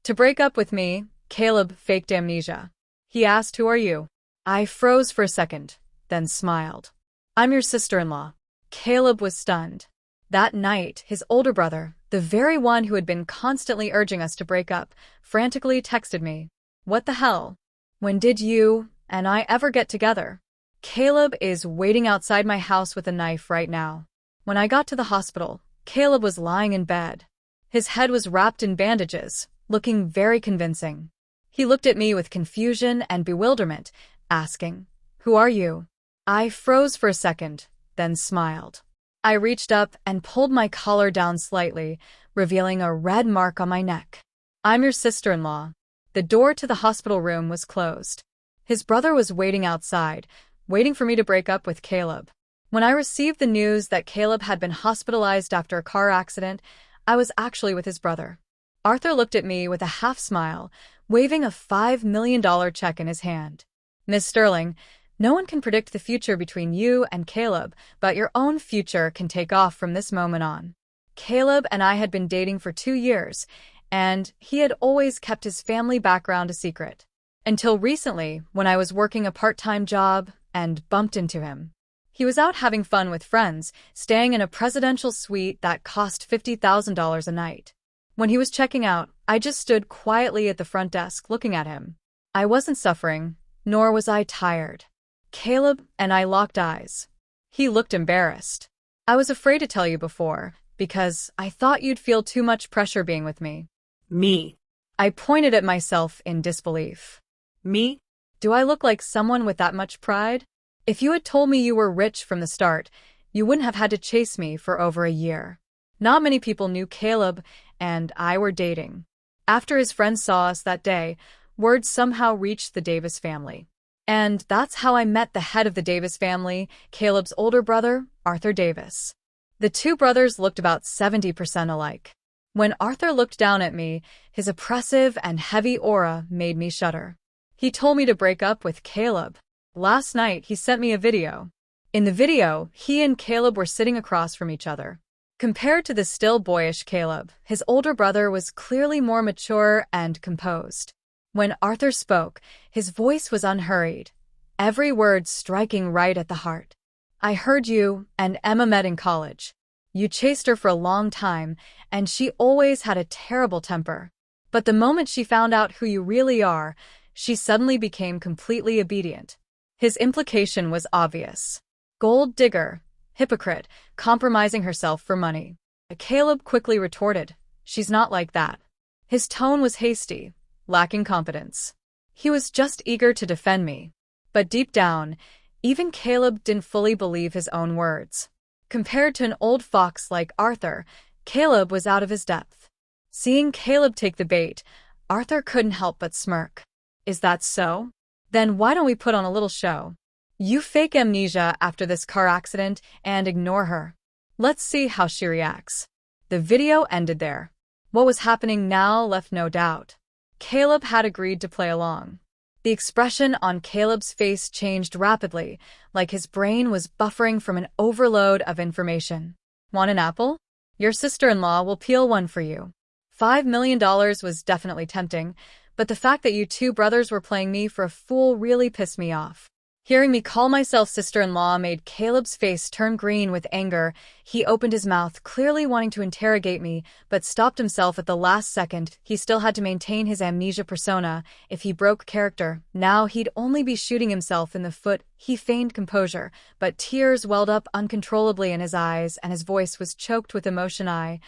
To break up with me, Caleb faked amnesia. He asked, "Who are you?" I froze for a second, then smiled. "I'm your sister-in-law." Caleb was stunned. That night, his older brother, the very one who had been constantly urging us to break up, frantically texted me. "What the hell? When did you and I ever get together?" Caleb is waiting outside my house with a knife right now. When I got to the hospital, Caleb was lying in bed. His head was wrapped in bandages, looking very convincing. He looked at me with confusion and bewilderment, asking, "Who are you?" I froze for a second, then smiled. I reached up and pulled my collar down slightly, revealing a red mark on my neck. "I'm your sister-in-law." The door to the hospital room was closed. His brother was waiting outside, waiting for me to break up with Caleb. When I received the news that Caleb had been hospitalized after a car accident, I was actually with his brother. Arthur looked at me with a half-smile, waving a $5 million check in his hand. "Miss Sterling, no one can predict the future between you and Caleb, but your own future can take off from this moment on." Caleb and I had been dating for 2 years, and he had always kept his family background a secret. Until recently, when I was working a part-time job and bumped into him. He was out having fun with friends, staying in a presidential suite that cost $50,000 a night. When he was checking out, I just stood quietly at the front desk looking at him. I wasn't suffering, nor was I tired. Caleb and I locked eyes. He looked embarrassed. "I was afraid to tell you before, because I thought you'd feel too much pressure being with me." Me. I pointed at myself in disbelief. Me? Do I look like someone with that much pride? If you had told me you were rich from the start, you wouldn't have had to chase me for over a year. Not many people knew Caleb and I were dating. After his friends saw us that day, word somehow reached the Davis family. And that's how I met the head of the Davis family, Caleb's older brother, Arthur Davis. The two brothers looked about 70% alike. When Arthur looked down at me, his oppressive and heavy aura made me shudder. He told me to break up with Caleb. Last night, he sent me a video. In the video, he and Caleb were sitting across from each other. Compared to the still boyish Caleb, his older brother was clearly more mature and composed. When Arthur spoke, his voice was unhurried, every word striking right at the heart. "I heard you and Emma met in college. You chased her for a long time, and she always had a terrible temper. But the moment she found out who you really are, she suddenly became completely obedient." His implication was obvious. Gold digger, hypocrite, compromising herself for money. Caleb quickly retorted, "She's not like that." His tone was hasty, lacking confidence. He was just eager to defend me. But deep down, even Caleb didn't fully believe his own words. Compared to an old fox like Arthur, Caleb was out of his depth. Seeing Caleb take the bait, Arthur couldn't help but smirk. "Is that so? Then why don't we put on a little show? You fake amnesia after this car accident and ignore her. Let's see how she reacts." The video ended there. What was happening now left no doubt. Caleb had agreed to play along. The expression on Caleb's face changed rapidly, like his brain was buffering from an overload of information. "Want an apple? Your sister-in-law will peel one for you." $5 million was definitely tempting, but the fact that you two brothers were playing me for a fool really pissed me off. Hearing me call myself sister-in-law made Caleb's face turn green with anger. He opened his mouth, clearly wanting to interrogate me, but stopped himself at the last second. He still had to maintain his amnesia persona. If he broke character, now he'd only be shooting himself in the foot. He feigned composure, but tears welled up uncontrollably in his eyes, and his voice was choked with emotion. I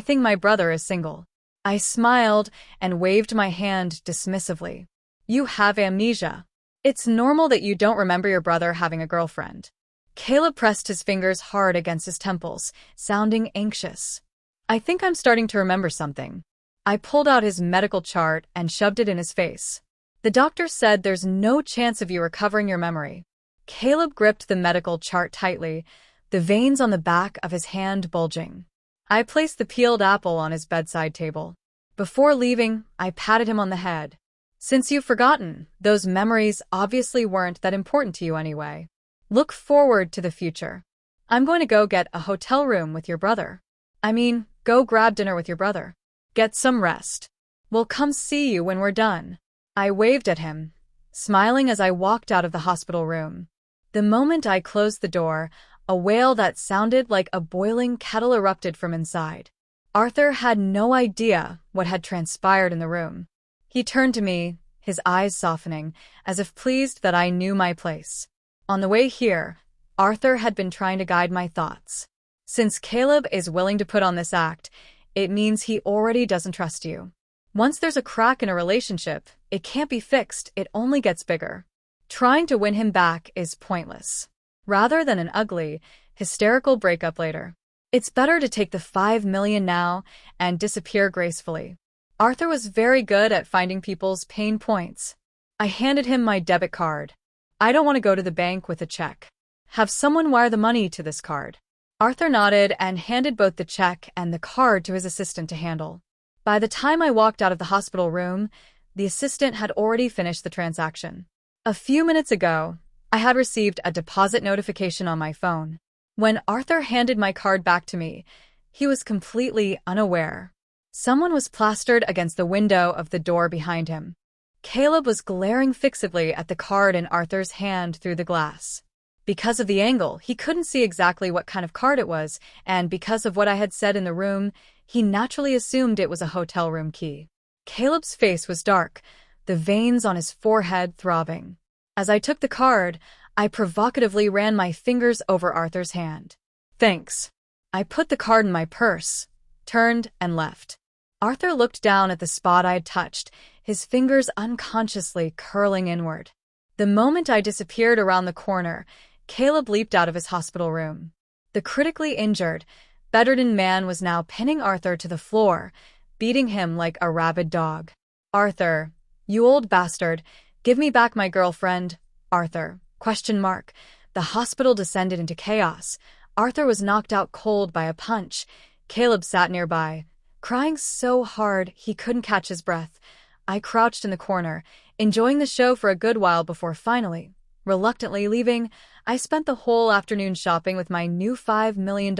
think my brother is single." I smiled and waved my hand dismissively. "You have amnesia. It's normal that you don't remember your brother having a girlfriend." Caleb pressed his fingers hard against his temples, sounding anxious. "I think I'm starting to remember something." I pulled out his medical chart and shoved it in his face. "The doctor said there's no chance of you recovering your memory." Caleb gripped the medical chart tightly, the veins on the back of his hand bulging. I placed the peeled apple on his bedside table. Before leaving, I patted him on the head. "Since you've forgotten, those memories obviously weren't that important to you anyway. Look forward to the future. I'm going to go get a hotel room with your brother. Go grab dinner with your brother. Get some rest. We'll We'll come see you when we're done. I waved at him, smiling as I walked out of the hospital room. The moment I closed the door, a wail that sounded like a boiling kettle erupted from inside. Arthur had no idea what had transpired in the room. He turned to me, his eyes softening, as if pleased that I knew my place. On the way here, Arthur had been trying to guide my thoughts. Since Caleb is willing to put on this act, it means he already doesn't trust you. Once there's a crack in a relationship, it can't be fixed, it only gets bigger. Trying to win him back is pointless. Rather than an ugly, hysterical breakup later, it's better to take the $5 million now and disappear gracefully. Arthur was very good at finding people's pain points. I handed him my debit card. I don't want to go to the bank with a check. Have someone wire the money to this card. Arthur nodded and handed both the check and the card to his assistant to handle. By the time I walked out of the hospital room, the assistant had already finished the transaction. A few minutes ago, I had received a deposit notification on my phone. When Arthur handed my card back to me, he was completely unaware. Someone was plastered against the window of the door behind him. Caleb was glaring fixedly at the card in Arthur's hand through the glass. Because of the angle, he couldn't see exactly what kind of card it was, and because of what I had said in the room, he naturally assumed it was a hotel room key. Caleb's face was dark, the veins on his forehead throbbing. As I took the card, I provocatively ran my fingers over Arthur's hand. Thanks. I put the card in my purse, turned, and left. Arthur looked down at the spot I had touched, his fingers unconsciously curling inward. The moment I disappeared around the corner, Caleb leaped out of his hospital room. The critically injured, bedridden man was now pinning Arthur to the floor, beating him like a rabid dog. Arthur, you old bastard, give me back my girlfriend. Arthur, ? The hospital descended into chaos. Arthur was knocked out cold by a punch. Caleb sat nearby, crying so hard he couldn't catch his breath. I crouched in the corner, enjoying the show for a good while before finally, reluctantly leaving. I spent the whole afternoon shopping with my new $5 million,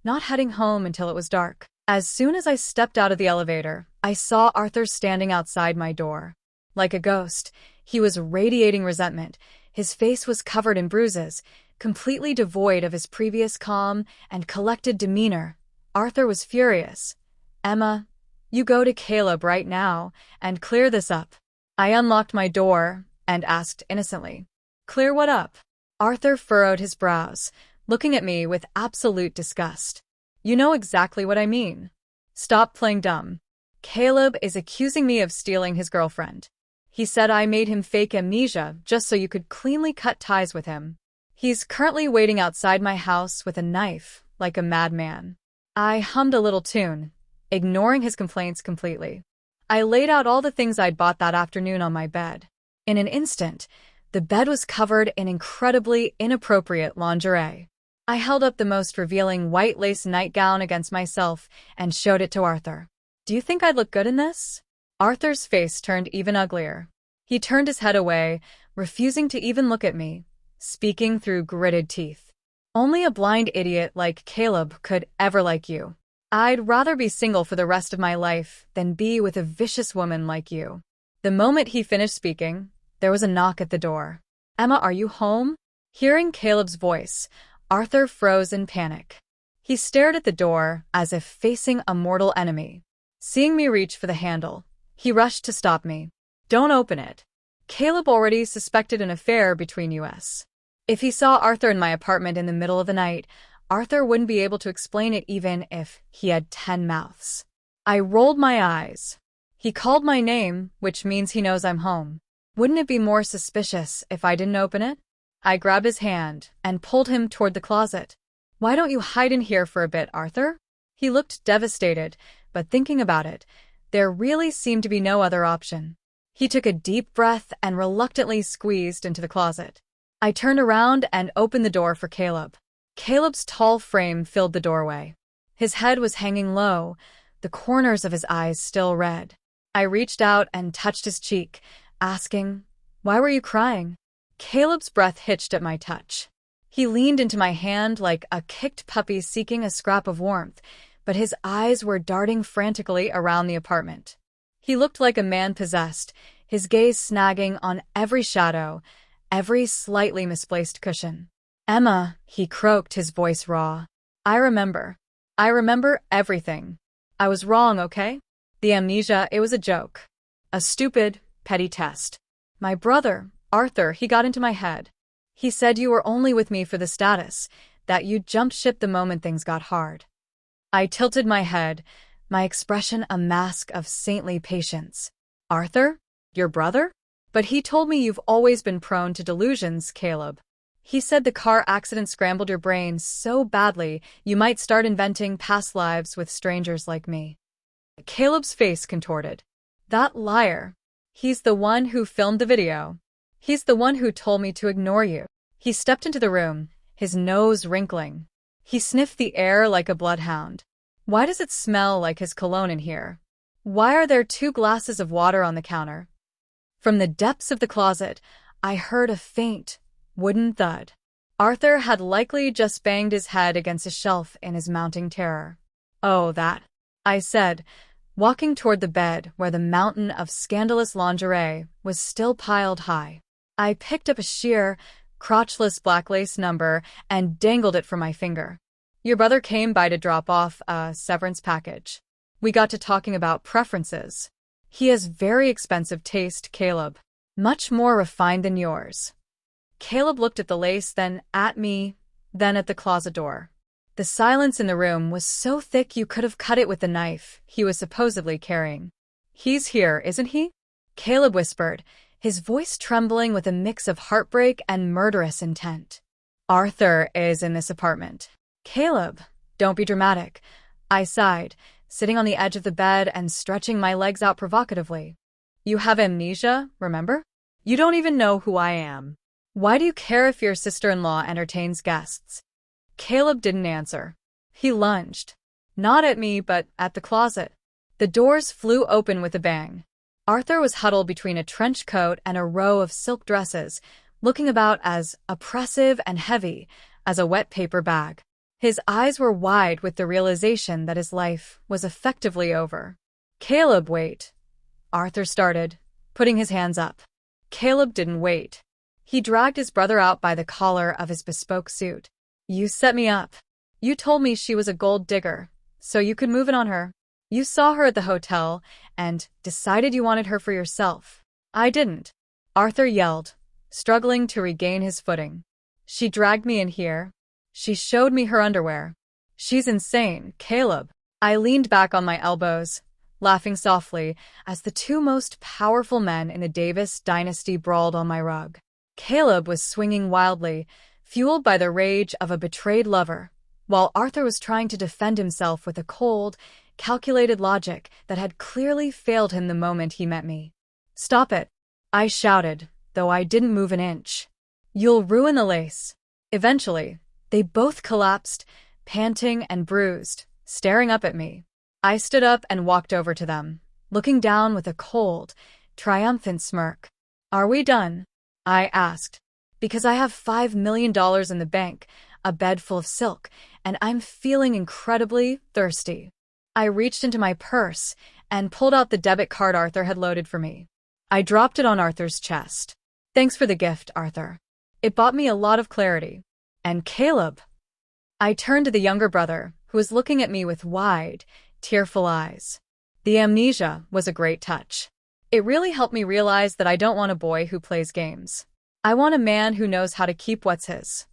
not heading home until it was dark. As soon as I stepped out of the elevator, I saw Arthur standing outside my door. Like a ghost, he was radiating resentment. His face was covered in bruises, completely devoid of his previous calm and collected demeanor. Arthur was furious. Emma, you go to Caleb right now and clear this up. I unlocked my door and asked innocently, clear what up? Arthur furrowed his brows, looking at me with absolute disgust. You know exactly what I mean. Stop playing dumb. Caleb is accusing me of stealing his girlfriend. He said I made him fake amnesia just so you could cleanly cut ties with him. He's currently waiting outside my house with a knife, like a madman. I hummed a little tune, ignoring his complaints completely. I laid out all the things I'd bought that afternoon on my bed. In an instant, the bed was covered in incredibly inappropriate lingerie. I held up the most revealing white lace nightgown against myself and showed it to Arthur. Do you think I'd look good in this? Arthur's face turned even uglier. He turned his head away, refusing to even look at me, speaking through gritted teeth. Only a blind idiot like Caleb could ever like you. I'd rather be single for the rest of my life than be with a vicious woman like you. The moment he finished speaking, there was a knock at the door. Emma, are you home? Hearing Caleb's voice, Arthur froze in panic. He stared at the door as if facing a mortal enemy. Seeing me reach for the handle, he rushed to stop me. Don't open it. Caleb already suspected an affair between us. If he saw Arthur in my apartment in the middle of the night, Arthur wouldn't be able to explain it even if he had 10 mouths. I rolled my eyes. He called my name, which means he knows I'm home. Wouldn't it be more suspicious if I didn't open it? I grabbed his hand and pulled him toward the closet. Why don't you hide in here for a bit, Arthur? He looked devastated, but thinking about it, there really seemed to be no other option. He took a deep breath and reluctantly squeezed into the closet. I turned around and opened the door for Caleb. Caleb's tall frame filled the doorway. His head was hanging low, the corners of his eyes still red. I reached out and touched his cheek, asking, "Why were you crying?" Caleb's breath hitched at my touch. He leaned into my hand like a kicked puppy seeking a scrap of warmth, but his eyes were darting frantically around the apartment. He looked like a man possessed, his gaze snagging on every shadow, every slightly misplaced cushion. Emma, he croaked, his voice raw. I remember. I remember everything. I was wrong, okay? The amnesia, it was a joke. A stupid, petty test. My brother, Arthur, he got into my head. He said you were only with me for the status, that you jumped ship the moment things got hard. I tilted my head, my expression a mask of saintly patience. Arthur? Your brother? But he told me you've always been prone to delusions, Caleb. He said the car accident scrambled your brain so badly you might start inventing past lives with strangers like me. Caleb's face contorted. That liar. He's the one who filmed the video. He's the one who told me to ignore you. He stepped into the room, his nose wrinkling. He sniffed the air like a bloodhound. Why does it smell like his cologne in here? Why are there 2 glasses of water on the counter? From the depths of the closet, I heard a faint, wooden thud. Arthur had likely just banged his head against a shelf in his mounting terror. Oh, that, I said, walking toward the bed where the mountain of scandalous lingerie was still piled high. I picked up a sheer, crotchless black lace number and dangled it from my finger. Your brother came by to drop off a severance package. We got to talking about preferences. He has very expensive taste, Caleb. Much more refined than yours. Caleb looked at the lace, then at me, then at the closet door. The silence in the room was so thick you could have cut it with the knife he was supposedly carrying. He's here, isn't he? Caleb whispered, his voice trembling with a mix of heartbreak and murderous intent. Arthur is in this apartment. Caleb, don't be dramatic. I sighed, sitting on the edge of the bed and stretching my legs out provocatively. You have amnesia, remember? You don't even know who I am. Why do you care if your sister-in-law entertains guests? Caleb didn't answer. He lunged. Not at me, but at the closet. The doors flew open with a bang. Arthur was huddled between a trench coat and a row of silk dresses, looking about as oppressive and heavy as a wet paper bag. His eyes were wide with the realization that his life was effectively over. Caleb, wait. Arthur started, putting his hands up. Caleb didn't wait. He dragged his brother out by the collar of his bespoke suit. You set me up. You told me she was a gold digger, so you could move in on her. You saw her at the hotel and decided you wanted her for yourself. I didn't. Arthur yelled, struggling to regain his footing. She dragged me in here. She showed me her underwear. She's insane, Caleb. I leaned back on my elbows, laughing softly as the 2 most powerful men in the Davis dynasty brawled on my rug. Caleb was swinging wildly, fueled by the rage of a betrayed lover, while Arthur was trying to defend himself with a cold, calculated logic that had clearly failed him the moment he met me. Stop it, I shouted, though I didn't move an inch. You'll ruin the lace. Eventually, they both collapsed, panting and bruised, staring up at me. I stood up and walked over to them, looking down with a cold, triumphant smirk. Are we done? I asked. Because I have $5 million in the bank, a bed full of silk, and I'm feeling incredibly thirsty. I reached into my purse and pulled out the debit card Arthur had loaded for me. I dropped it on Arthur's chest. Thanks for the gift, Arthur. It bought me a lot of clarity. And Caleb. I turned to the younger brother, who was looking at me with wide, tearful eyes. The amnesia was a great touch. It really helped me realize that I don't want a boy who plays games. I want a man who knows how to keep what's his.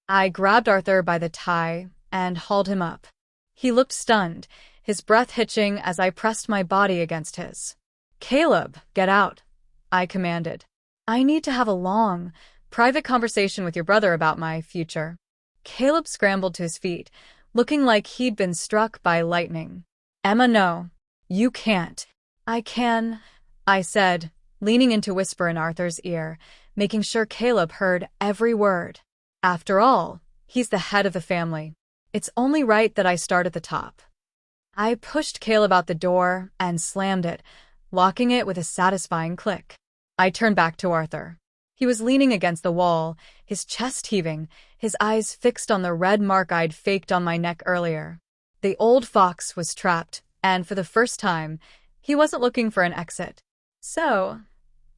I grabbed Arthur by the tie and hauled him up. He looked stunned, his breath hitching as I pressed my body against his. Caleb, get out, I commanded. I need to have a long, private conversation with your brother about my future. Caleb scrambled to his feet, looking like he'd been struck by lightning. Emma, no. You can't. I can, I said, leaning in to whisper in Arthur's ear, making sure Caleb heard every word. After all, he's the head of the family. It's only right that I start at the top. I pushed Caleb out the door and slammed it, locking it with a satisfying click. I turned back to Arthur. He was leaning against the wall, his chest heaving, his eyes fixed on the red mark I'd faked on my neck earlier. The old fox was trapped, and for the first time, He wasn't looking for an exit. So,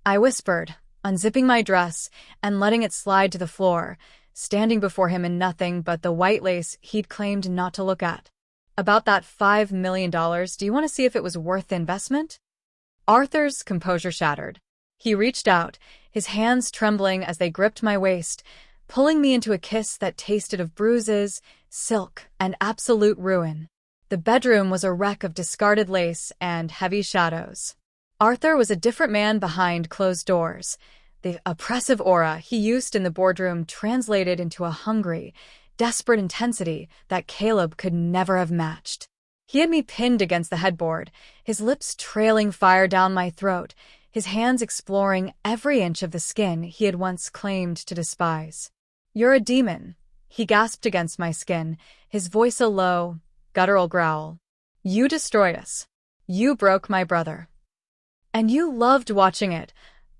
I whispered, unzipping my dress and letting it slide to the floor, standing before him in nothing but the white lace he'd claimed not to look at. About that $5 million, do you want to see if it was worth the investment? Arthur's composure shattered. He reached out, his hands trembling as they gripped my waist, pulling me into a kiss that tasted of bruises, silk, and absolute ruin. The bedroom was a wreck of discarded lace and heavy shadows. Arthur was a different man behind closed doors. The oppressive aura he used in the boardroom translated into a hungry, desperate intensity that Caleb could never have matched. He had me pinned against the headboard, his lips trailing fire down my throat, his hands exploring every inch of the skin he had once claimed to despise. "You're a demon," he gasped against my skin, his voice a low, guttural growl. "You destroyed us. You broke my brother. And you loved watching it,"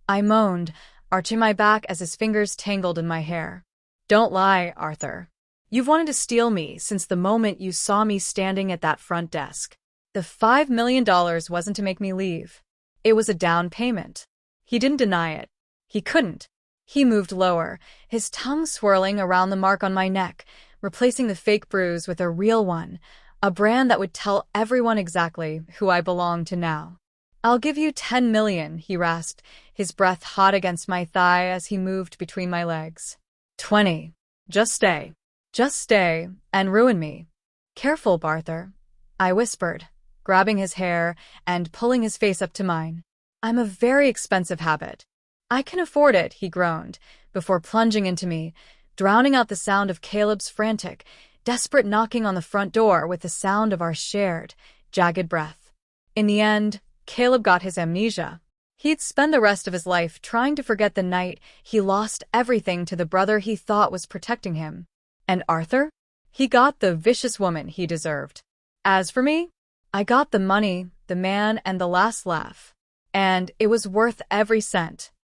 I moaned, arching my back as his fingers tangled in my hair. "Don't lie, Arthur. You've wanted to steal me since the moment you saw me standing at that front desk. The $5 million wasn't to make me leave. It was a down payment." He didn't deny it. He couldn't. He moved lower, his tongue swirling around the mark on my neck, replacing the fake bruise with a real one, a brand that would tell everyone exactly who I belonged to now. "I'll give you $10 million, he rasped, his breath hot against my thigh as he moved between my legs. 20. Just stay. Just stay, and ruin me." "Careful, Arthur," I whispered, grabbing his hair and pulling his face up to mine. "I'm a very expensive habit." "I can afford it," he groaned, before plunging into me, drowning out the sound of Caleb's frantic, desperate knocking on the front door with the sound of our shared, jagged breath. In the end, Caleb got his amnesia. He'd spend the rest of his life trying to forget the night he lost everything to the brother he thought was protecting him. And Arthur? He got the vicious woman he deserved. As for me, I got the money, the man, and the last laugh. And it was worth every cent.